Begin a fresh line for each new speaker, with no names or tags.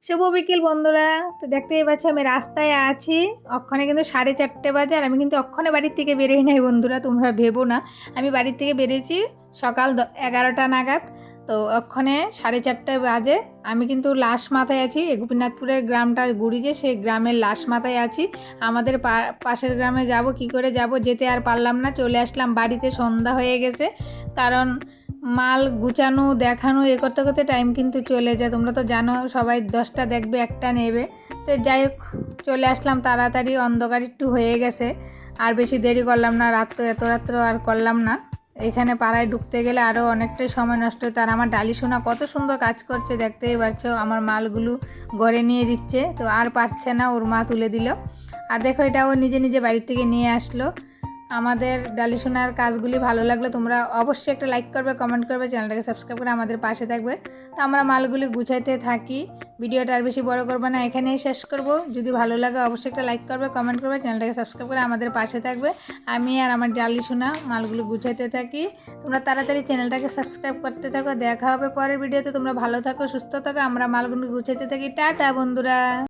শুভ বিকেল বন্ধুরা। তো দেখতেই পাচ্ছ আমি রাস্তায় আছি। অক্ষণে কিন্তু 4:30 বাজে, আর আমি কিন্তু অক্ষণে বাড়ির থেকে বেরোই নাই বন্ধুরা, তোমরা ভেবো না। আমি বাড়ির থেকে বেরিয়েছি সকাল 11টা নাগাদ। তো অক্ষণে 4:30 বাজে। আমি কিন্তু লাশ মাথায় আছি, গোপীনাথপুরের গ্রামটা ঘুরি যে, সেই গ্রামের লাশ মাথায় আছি। আমাদের পাশের গ্রামে যাব, কি করে যাব, যেতে আর পারলাম না, চলে আসলাম বাড়িতে। সন্ধ্যা হয়ে গেছে, কারণ মাল গুছানো দেখানো এ করতে করতে টাইম কিন্তু চলে যায়। তোমরা তো জানো সবাই 10টা দেখবে, একটা নেবে। তো যাই হোক, চলে আসলাম তাড়াতাড়ি, অন্ধকার একটু হয়ে গেছে। আর বেশি দেরি করলাম না, রাত তো এত রাত্র আর করলাম না। এখানে পাড়ায় ঢুকতে গেলে আরও অনেকটাই সময় নষ্ট হতো। আর আমার ডালি সোনা কত সুন্দর কাজ করছে, দেখতেই পাচ্ছ। আমার মালগুলো ঘরে নিয়ে দিচ্ছে, তো আর পারছে না, ওর মা তুলে দিল। আর দেখো, এটা ও নিজে নিজে বাড়ির থেকে নিয়ে আসলো। আমাদের ডালি সোনার কাজগুলি ভালো লাগলে তোমরা অবশ্যই একটা লাইক করবে, কমেন্ট করবে, চ্যানেলটাকে সাবস্ক্রাইব করে আমাদের পাশে থাকবে। তো আমরা মালগুলি গুছাইতে থাকি। ভিডিওটা আর বেশি বড় করবে না, এখানেই শেষ করব। যদি ভালো লাগে অবশ্যই একটা লাইক করবে, কমেন্ট করবে, চ্যানেলটাকে সাবস্ক্রাইব করে আমাদের পাশে থাকবে। আমি আর আমার ডালি সোনা মালগুলো গুছাইতে থাকি। তোমরা তাড়াতাড়ি চ্যানেলটাকে সাবস্ক্রাইব করতে থাকো। দেখা হবে পরের ভিডিওতে। তোমরা ভালো থাকো, সুস্থ থাকো। আমরা মালগুলো গুছাইতে থাকি। টাটা বন্ধুরা।